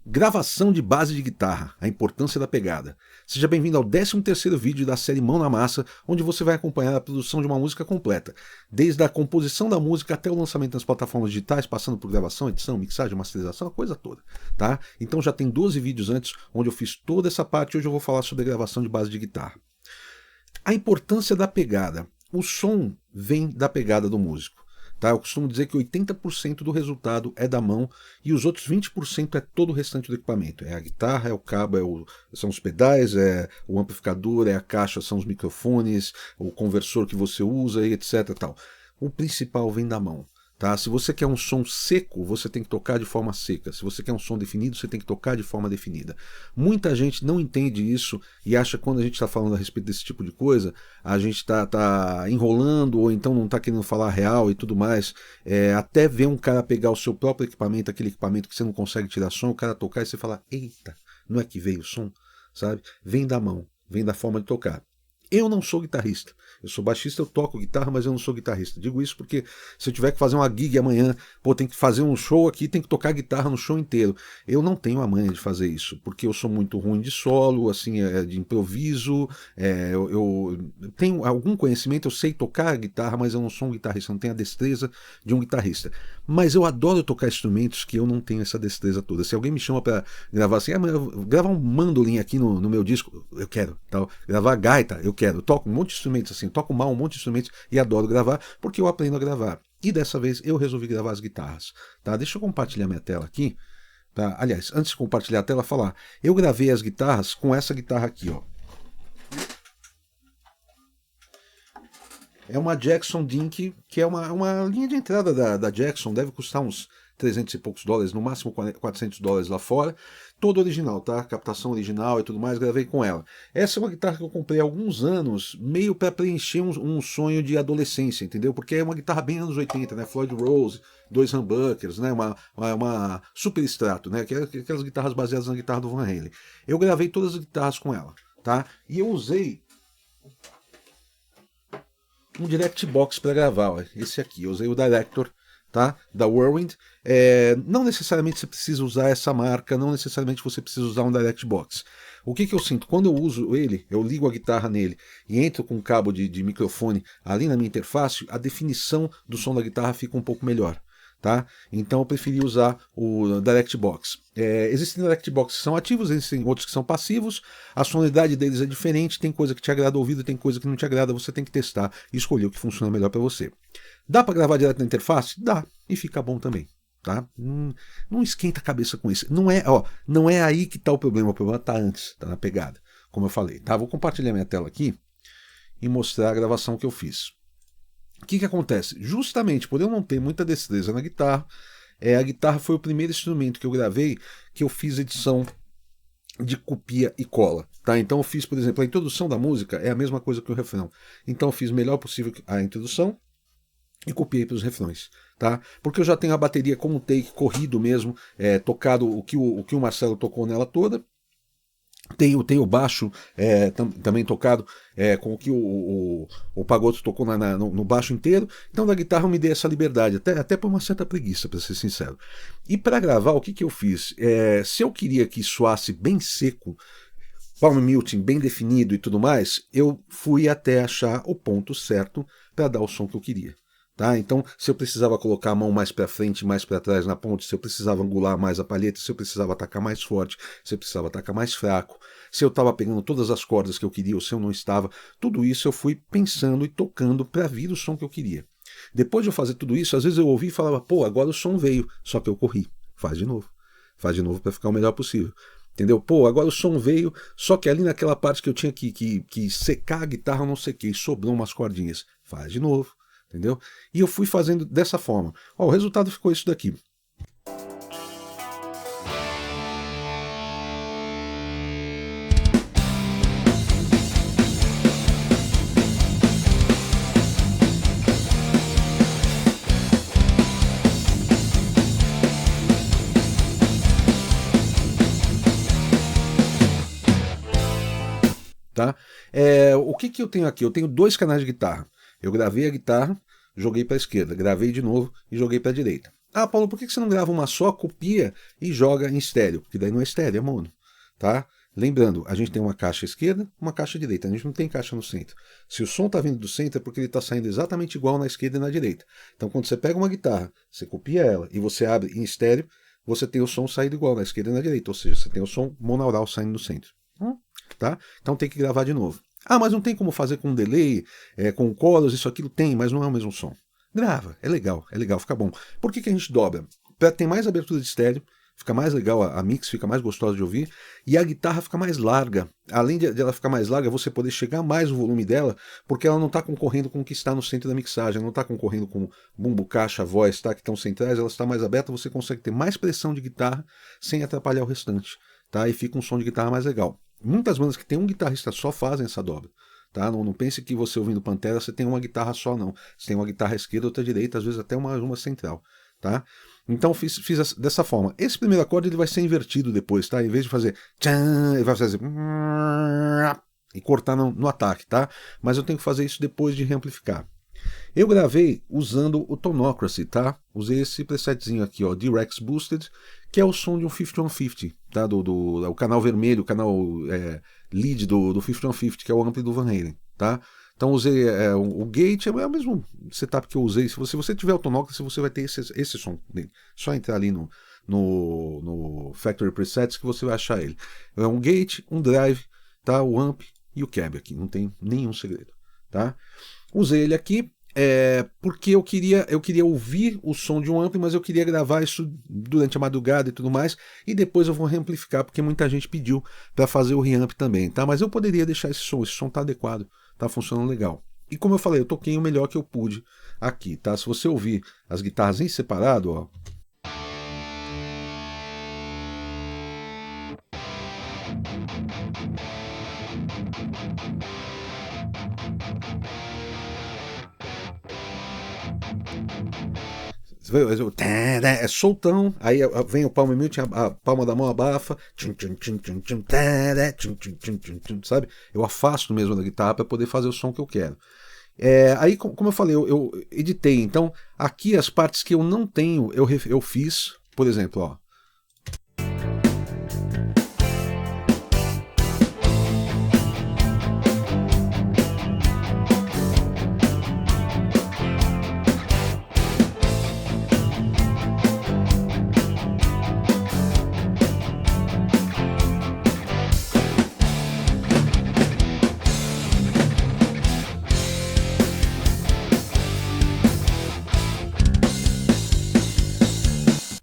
Gravação de base de guitarra, a importância da pegada. Seja bem-vindo ao 13º vídeo da série Mão na Massa, onde você vai acompanhar a produção de uma música completa, desde a composição da música até o lançamento nas plataformas digitais, passando por gravação, edição, mixagem, masterização, a coisa toda, tá? Então já tem 12 vídeos antes, onde eu fiz toda essa parte, hoje eu vou falar sobre a gravação de base de guitarra. A importância da pegada. O som vem da pegada do músico. Tá? Eu costumo dizer que 80% do resultado é da mão e os outros 20% é todo o restante do equipamento. É a guitarra, é o cabo, são os pedais, é o amplificador, é a caixa, são os microfones, o conversor que você usa e etc. Tal. O principal vem da mão. Tá? Se você quer um som seco, você tem que tocar de forma seca. Se você quer um som definido, você tem que tocar de forma definida. Muita gente não entende isso e acha que quando a gente está falando a respeito desse tipo de coisa, a gente está enrolando ou então não está querendo falar real e tudo mais. Até ver um cara pegar o seu próprio equipamento, aquele equipamento que você não consegue tirar som, o cara tocar e você falar, eita, não é que veio o som? Sabe? Vem da mão, vem da forma de tocar. Eu não sou guitarrista. Eu sou baixista, eu toco guitarra, mas eu não sou guitarrista. Digo isso porque se eu tiver que fazer uma gig amanhã, tem que fazer um show aqui, tem que tocar guitarra no show inteiro. Eu não tenho a manha de fazer isso, porque eu sou muito ruim de solo, assim, de improviso. Eu tenho algum conhecimento, eu sei tocar guitarra, mas eu não sou um guitarrista, eu não tenho a destreza de um guitarrista. Mas eu adoro tocar instrumentos que eu não tenho essa destreza toda. Se alguém me chama para gravar assim, grava um mandolim aqui no meu disco, eu quero. Tal. Gravar gaita, eu quero. Eu toco um monte de instrumentos assim, toco mal um monte de instrumentos e adoro gravar porque eu aprendo a gravar. E dessa vez eu resolvi gravar as guitarras. Tá? Deixa eu compartilhar minha tela aqui. Tá? Aliás, antes de compartilhar a tela, falar. Eu gravei as guitarras com essa guitarra aqui, ó. É uma Jackson Dink, que é uma linha de entrada da Jackson, deve custar uns 300 e poucos dólares, no máximo 400 dólares lá fora. Todo original, tá? Captação original e tudo mais, gravei com ela. Essa é uma guitarra que eu comprei há alguns anos, meio para preencher um sonho de adolescência, entendeu? Porque é uma guitarra bem anos 80, né? Floyd Rose, 2 humbuckers, né? Uma super extrato, né? Aquelas guitarras baseadas na guitarra do Van Halen. Eu gravei todas as guitarras com ela, tá? E eu usei um Direct Box para gravar, ó, esse aqui. Eu usei o Director, tá? Da Whirlwind. Não necessariamente você precisa usar essa marca, não necessariamente você precisa usar um Direct Box. O que eu sinto? Quando eu uso ele, eu ligo a guitarra nele e entro com um cabo de microfone ali na minha interface, a definição do som da guitarra fica um pouco melhor. Tá? Então eu preferi usar o Direct Box. Existem Direct Box que são ativos, existem outros que são passivos, a sonoridade deles é diferente, tem coisa que te agrada ao ouvido, tem coisa que não te agrada, você tem que testar e escolher o que funciona melhor para você. Dá para gravar direto na interface? Dá, e fica bom também. Tá? Não esquenta a cabeça com isso. Não é aí que está o problema está antes, está na pegada, como eu falei. Tá? Vou compartilhar minha tela aqui e mostrar a gravação que eu fiz. O que acontece? Justamente por eu não ter muita destreza na guitarra, a guitarra foi o primeiro instrumento que eu gravei que eu fiz edição de copia e cola. Tá? Então eu fiz, por exemplo, a introdução da música é a mesma coisa que o refrão. Então eu fiz o melhor possível a introdução e copiei para os refrões. Tá? Porque eu já tenho a bateria como um take corrido mesmo, tocado o que o Marcelo tocou nela toda. Tem o baixo também tocado com o que o Pagotto tocou no baixo inteiro. Então da guitarra eu me dei essa liberdade, até por uma certa preguiça, para ser sincero. E para gravar, o que eu fiz? Se eu queria que soasse bem seco, palm muting bem definido e tudo mais, eu fui até achar o ponto certo para dar o som que eu queria. Tá? Então, se eu precisava colocar a mão mais para frente, mais para trás na ponte, se eu precisava angular mais a palheta, se eu precisava atacar mais forte, se eu precisava atacar mais fraco, se eu estava pegando todas as cordas que eu queria ou se eu não estava, tudo isso eu fui pensando e tocando para vir o som que eu queria. Depois de eu fazer tudo isso, às vezes eu ouvi e falava, pô, agora o som veio, só que eu corri. Faz de novo para ficar o melhor possível. Entendeu? Pô, agora o som veio, só que ali naquela parte que eu tinha que secar a guitarra, eu não sequei, sobrou umas cordinhas. Faz de novo. Entendeu? E eu fui fazendo dessa forma. O resultado ficou isso daqui. Tá? O que eu tenho aqui? Eu tenho 2 canais de guitarra. Eu gravei a guitarra, joguei para a esquerda, gravei de novo e joguei para a direita. Ah, Paulo, por que você não grava uma só, copia e joga em estéreo? Porque daí não é estéreo, é mono, tá? Lembrando, a gente tem uma caixa esquerda, uma caixa direita, a gente não tem caixa no centro. Se o som está vindo do centro é porque ele está saindo exatamente igual na esquerda e na direita. Então quando você pega uma guitarra, você copia ela e você abre em estéreo, você tem o som saindo igual na esquerda e na direita, ou seja, você tem o som monaural saindo do centro. Tá? Então tem que gravar de novo. Ah, mas não tem como fazer com delay, com chorus, isso aquilo tem, mas não é o mesmo som. Grava, é legal, fica bom. Por que a gente dobra? Para ter mais abertura de estéreo, fica mais legal, a mix fica mais gostosa de ouvir, e a guitarra fica mais larga. Além de ela ficar mais larga, você poder chegar mais o volume dela, porque ela não está concorrendo com o que está no centro da mixagem, ela não está concorrendo com bumbo, caixa, voz, tá, que estão centrais, ela está mais aberta, você consegue ter mais pressão de guitarra sem atrapalhar o restante, tá? E fica um som de guitarra mais legal. Muitas bandas que tem um guitarrista só fazem essa dobra. Tá? Não pense que você ouvindo Pantera você tem uma guitarra só, não. Você tem uma guitarra esquerda, outra direita, às vezes até uma central. Tá? Então fiz dessa forma. Esse primeiro acorde ele vai ser invertido depois, tá? Em vez de fazer tchan, ele vai fazer e cortar no ataque, tá? Mas eu tenho que fazer isso depois de reamplificar. Eu gravei usando o Tonocracy, tá? Usei esse presetzinho aqui, ó, D-Rex Boosted, que é o som de um 5150, tá? O canal vermelho, o canal lead do 5150, que é o ampli do Van Halen, tá? Então usei o gate, é o mesmo setup que eu usei. Se você tiver o Tonocracy, você vai ter esse som dele. Só entrar ali no Factory Presets que você vai achar ele. É um gate, um drive, tá? O amp e o cab aqui, não tem nenhum segredo, tá? Usei ele aqui porque eu queria ouvir o som de um ampli, mas eu queria gravar isso durante a madrugada e tudo mais, e depois eu vou reamplificar, porque muita gente pediu para fazer o reamp também, tá? Mas eu poderia deixar esse som tá adequado, tá funcionando legal. E como eu falei, eu toquei o melhor que eu pude aqui, tá? Se você ouvir as guitarras em separado, ó, é soltão, aí vem o palm mute, a palma da mão abafa, sabe? Eu afasto mesmo da guitarra para poder fazer o som que eu quero. Aí, como eu falei, eu editei, então aqui as partes que eu não tenho, eu fiz, por exemplo, ó.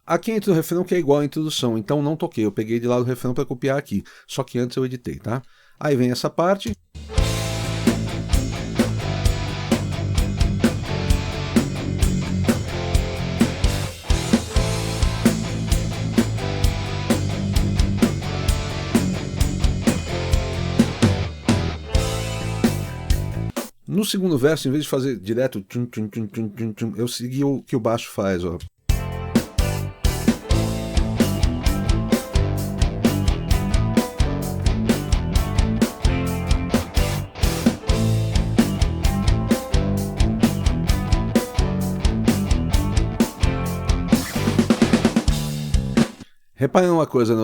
Aqui entra o refrão que é igual à introdução, então não toquei, eu peguei de lá o refrão para copiar aqui, só que antes eu editei, tá? Aí vem essa parte. No segundo verso, em vez de fazer direto, eu segui o que o baixo faz, ó. Repara uma coisa,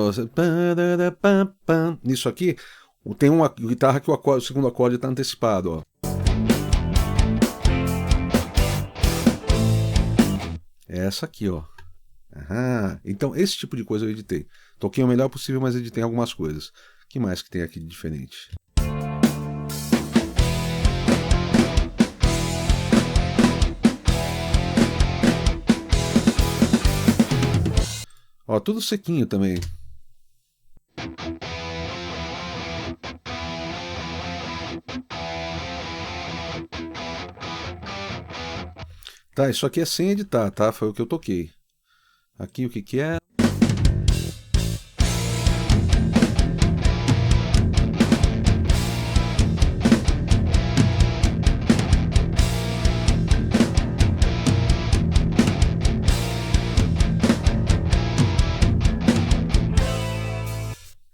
nisso aqui, tem uma guitarra que o segundo acorde está antecipado, ó. É essa aqui, ó. Então esse tipo de coisa eu editei. Toquei o melhor possível, mas editei algumas coisas. O que mais que tem aqui de diferente? Ó, tudo sequinho também. Tá, isso aqui é sem editar, tá? Foi o que eu toquei. Aqui o que que é?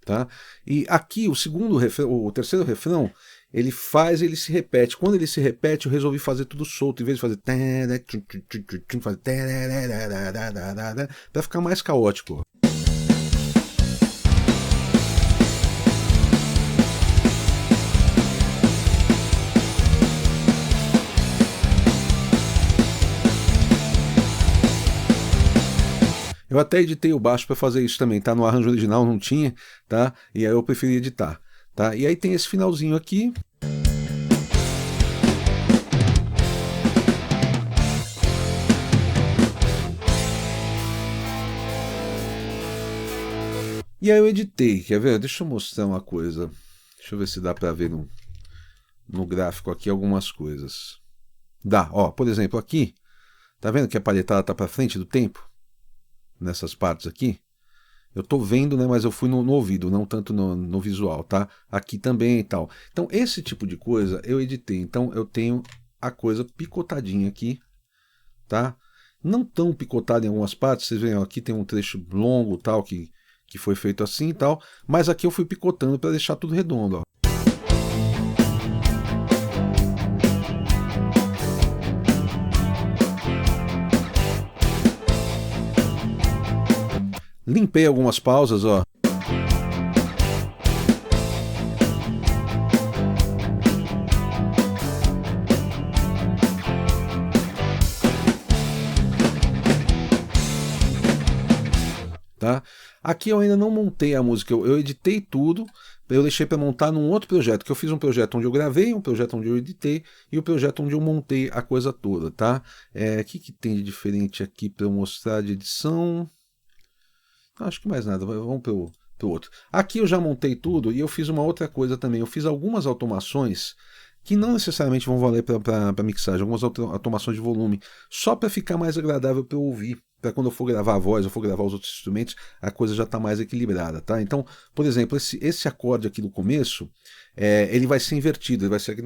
Tá? E aqui o terceiro refrão, ele faz, ele se repete. Quando ele se repete, eu resolvi fazer tudo solto, em vez de fazer para ficar mais caótico. Eu até editei o baixo para fazer isso também, tá? No arranjo original não tinha, tá? E aí eu preferi editar, tá? E aí tem esse finalzinho aqui. E aí eu editei, quer ver? Deixa eu mostrar uma coisa. Deixa eu ver se dá para ver no gráfico aqui algumas coisas. Dá, ó, por exemplo, aqui, tá vendo que a palhetada tá para frente do tempo? Nessas partes aqui. Eu tô vendo, né, mas eu fui no ouvido, não tanto no visual, tá? Aqui também e tal. Então, esse tipo de coisa eu editei. Então, eu tenho a coisa picotadinha aqui, tá? Não tão picotada em algumas partes. Vocês veem, ó, aqui tem um trecho longo, tal, que foi feito assim e tal. Mas aqui eu fui picotando para deixar tudo redondo, ó. Limpei algumas pausas, ó. Tá? Aqui eu ainda não montei a música, eu editei tudo, eu deixei para montar num outro projeto, que eu fiz um projeto onde eu gravei, um projeto onde eu editei e um projeto onde eu montei a coisa toda, tá? O que tem de diferente aqui para eu mostrar de edição? Acho que mais nada, vamos pro outro. Aqui eu já montei tudo e eu fiz uma outra coisa também. Eu fiz algumas automações que não necessariamente vão valer para mixagem, algumas automações de volume, só para ficar mais agradável para eu ouvir. Para quando eu for gravar a voz, eu for gravar os outros instrumentos, a coisa já está mais equilibrada, tá? Então, por exemplo, esse acorde aqui no começo, ele vai ser invertido, ele vai ser aqui,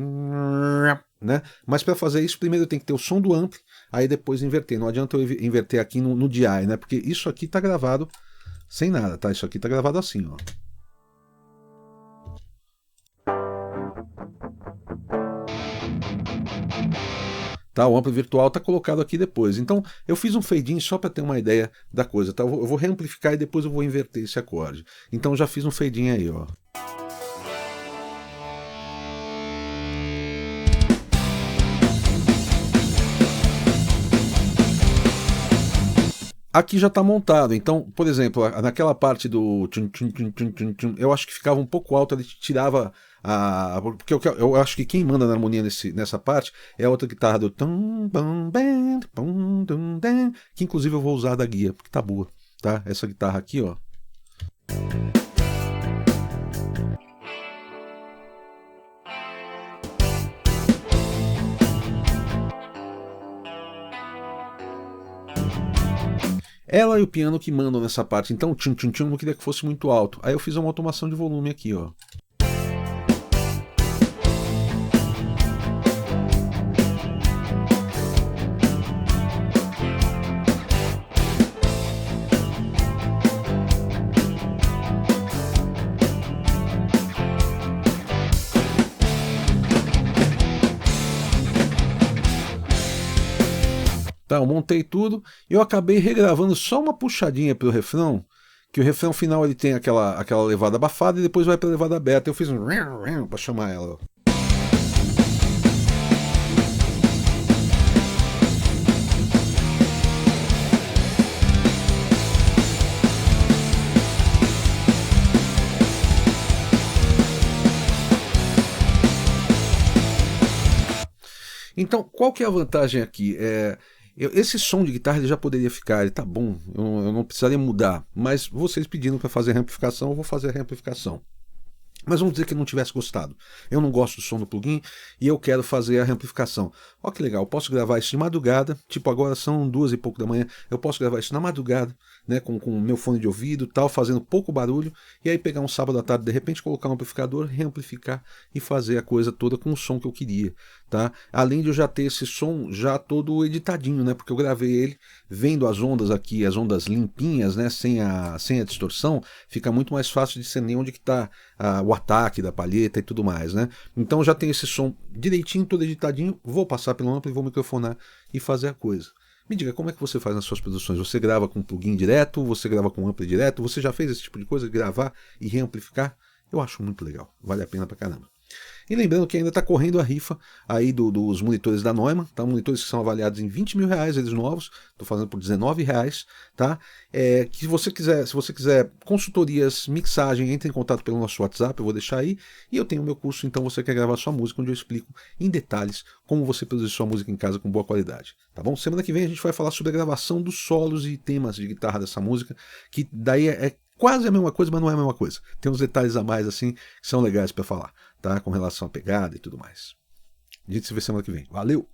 né? Mas para fazer isso, primeiro eu tenho que ter o som do ampli, aí depois inverter. Não adianta eu inverter aqui no DI, né? Porque isso aqui está gravado sem nada, tá? Isso aqui tá gravado assim, ó. Tá, o amplo virtual tá colocado aqui depois. Então, eu fiz um fade-in só para ter uma ideia da coisa, tá? Eu vou reamplificar e depois eu vou inverter esse acorde. Então, já fiz um fade-in aí, ó. Aqui já está montado, então, por exemplo, naquela parte do eu acho que ficava um pouco alto, ele tirava porque eu acho que quem manda na harmonia nessa parte é a outra guitarra do que inclusive eu vou usar da guia, porque tá boa, tá? Essa guitarra aqui, ó. Ela e o piano que mandam nessa parte, então eu não queria que fosse muito alto. Aí eu fiz uma automação de volume aqui, ó. Tá, eu montei tudo e eu acabei regravando só uma puxadinha pro refrão, que o refrão final ele tem aquela levada abafada e depois vai pra levada aberta. Eu fiz um pra chamar ela. Então, qual que é a vantagem aqui? Esse som de guitarra ele já poderia ficar, ele tá bom, eu não precisaria mudar, mas vocês pedindo para fazer a reamplificação, eu vou fazer a reamplificação. Mas vamos dizer que eu não tivesse gostado. Eu não gosto do som do plugin e eu quero fazer a reamplificação. Olha que legal, eu posso gravar isso de madrugada, tipo agora são 2 e pouco da manhã, eu posso gravar isso na madrugada, né, com o meu fone de ouvido e tal, fazendo pouco barulho, e aí pegar um sábado à tarde, de repente colocar um amplificador, reamplificar e fazer a coisa toda com o som que eu queria, tá? Além de eu já ter esse som já todo editadinho, né, porque eu gravei ele vendo as ondas aqui, as ondas limpinhas, né, sem a distorção, fica muito mais fácil de discernir onde que está o ataque da palheta e tudo mais, né? Então já tem esse som direitinho, todo editadinho, vou passar pelo amplo e vou microfonar e fazer a coisa. Me diga, como é que você faz nas suas produções? Você grava com plugin direto? Você grava com ampli direto? Você já fez esse tipo de coisa, gravar e reamplificar? Eu acho muito legal, vale a pena pra caramba. E lembrando que ainda está correndo a rifa aí dos monitores da Neumann, tá? Monitores que são avaliados em 20 mil reais, eles novos, estou fazendo por 19 reais, tá? Que se você quiser consultorias, mixagem, entre em contato pelo nosso WhatsApp, eu vou deixar aí, e eu tenho o meu curso, então você quer gravar sua música, onde eu explico em detalhes como você produzir sua música em casa com boa qualidade, tá bom? Semana que vem a gente vai falar sobre a gravação dos solos e temas de guitarra dessa música, que daí é quase a mesma coisa, mas não é a mesma coisa. Tem uns detalhes a mais assim que são legais para falar, tá? Com relação à pegada e tudo mais. A gente se vê semana que vem. Valeu!